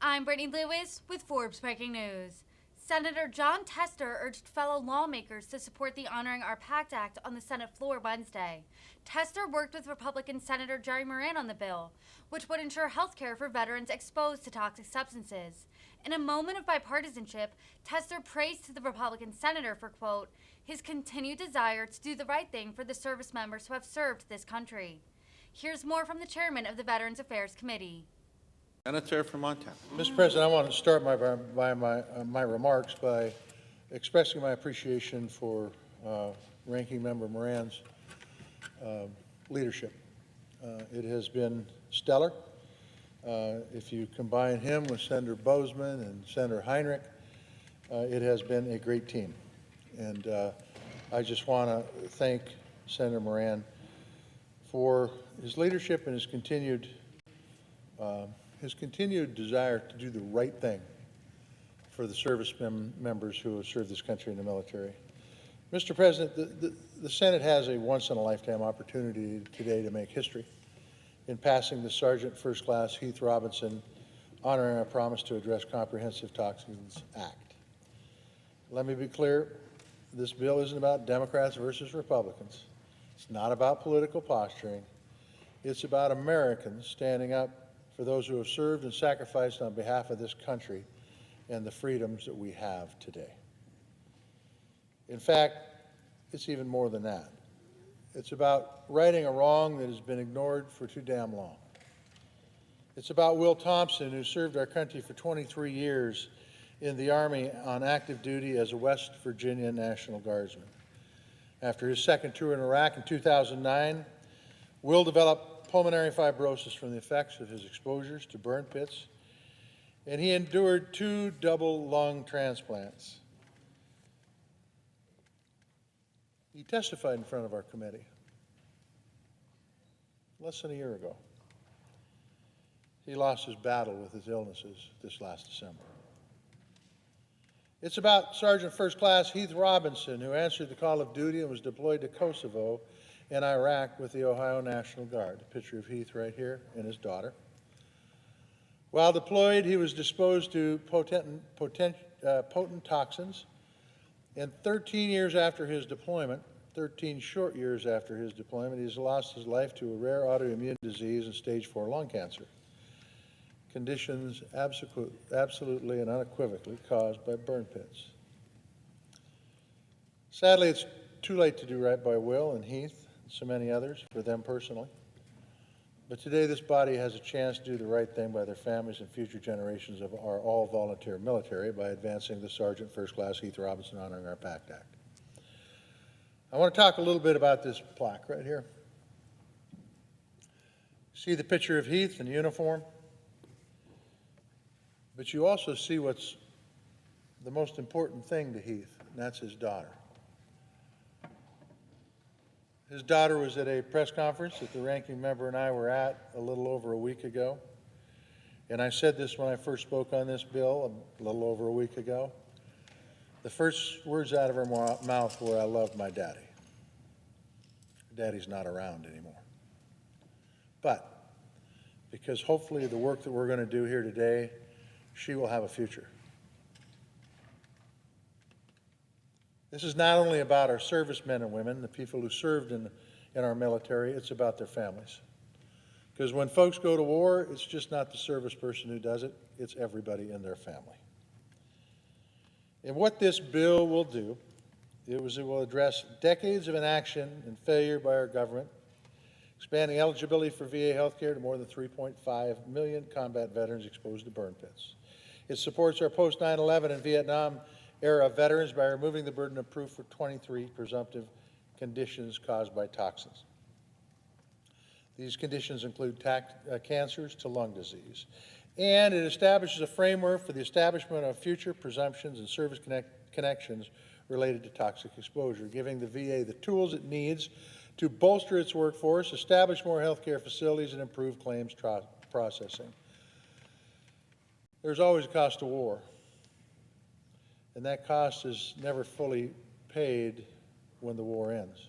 I'm Brittany Lewis with Forbes Breaking News. Senator Jon Tester urged fellow lawmakers to support the Honoring Our Pact Act on the Senate floor Wednesday. Tester worked with Republican Senator Jerry Moran on the bill, which would ensure health care for veterans exposed to toxic substances. In a moment of bipartisanship, Tester praised the Republican senator for, quote, his continued desire to do the right thing for the service members who have served this country. Here's more from the chairman of the Veterans Affairs Committee. Senator from Montana. Mr. President, I want to start my remarks by expressing my appreciation for Ranking Member Moran's leadership. It has been stellar. If you combine him with Senator Bozeman and Senator Heinrich, it has been a great team. And I just want to thank Senator Moran for his leadership and his continued desire to do the right thing for the service members who have served this country in the military. Mr. President, the Senate has a once-in-a-lifetime opportunity today to make history in passing the Sergeant First Class Heath Robinson Honoring Our Promise to Address Comprehensive Toxins Act. Let me be clear, this bill isn't about Democrats versus Republicans. It's not about political posturing. It's about Americans standing up for those who have served and sacrificed on behalf of this country and the freedoms that we have today. In fact, it's even more than that. It's about righting a wrong that has been ignored for too damn long. It's about Will Thompson, who served our country for 23 years in the Army on active duty as a West Virginia National Guardsman. After his second tour in Iraq in 2009, Will developed pulmonary fibrosis from the effects of his exposures to burn pits, and he endured 2 double lung transplants. He testified in front of our committee less than a year ago. He lost his battle with his illnesses this last December. It's about Sergeant First Class Heath Robinson, who answered the call of duty and was deployed to Kosovo and Iraq with the Ohio National Guard. A picture of Heath right here and his daughter. While deployed, he was exposed to potent toxins, and 13 years after his deployment, 13 short years after his deployment, he's lost his life to a rare autoimmune disease and stage 4 lung cancer. Conditions absolutely and unequivocally caused by burn pits. Sadly, it's too late to do right by Will and Heath and so many others, for them personally. But today this body has a chance to do the right thing by their families and future generations of our all-volunteer military by advancing the Sergeant First Class Heath Robinson Honoring Our Pact Act. I want to talk a little bit about this plaque right here. See the picture of Heath in uniform? But you also see what's the most important thing to Heath, and that's his daughter. His daughter was at a press conference that the ranking member and I were at a little over a week ago. And I said this when I first spoke on this bill a little over a week ago. The first words out of her mouth were, "I love my daddy." Daddy's not around anymore. But because hopefully the work that we're going to do here today, she will have a future. This is not only about our servicemen and women, the people who served in our military, it's about their families. Because when folks go to war, it's just not the service person who does it, it's everybody in their family. And what this bill will do, it will address decades of inaction and failure by our government, expanding eligibility for VA health care to more than 3.5 million combat veterans exposed to burn pits. It supports our post-9/11 and Vietnam-era veterans by removing the burden of proof for 23 presumptive conditions caused by toxins. These conditions include cancers to lung disease. And it establishes a framework for the establishment of future presumptions and service connections related to toxic exposure, giving the VA the tools it needs to bolster its workforce, establish more healthcare facilities, and improve claims processing. There's always a cost to war, and that cost is never fully paid when the war ends.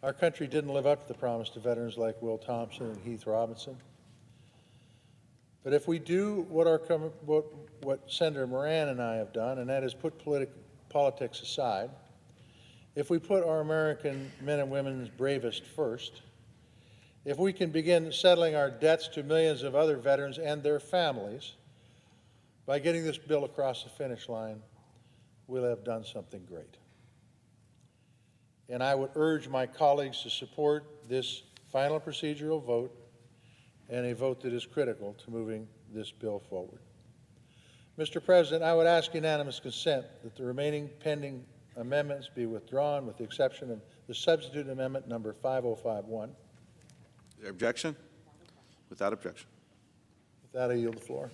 Our country didn't live up to the promise to veterans like Will Thompson and Heath Robinson. But if we do what Senator Moran and I have done, and that is put politics aside, if we put our American men and women's bravest first, if we can begin settling our debts to millions of other veterans and their families by getting this bill across the finish line, we'll have done something great. And I would urge my colleagues to support this final procedural vote and a vote that is critical to moving this bill forward. Mr. President, I would ask unanimous consent that the remaining pending amendments be withdrawn with the exception of the substitute amendment number 5051. Is there objection? Without objection. With that, I yield the floor.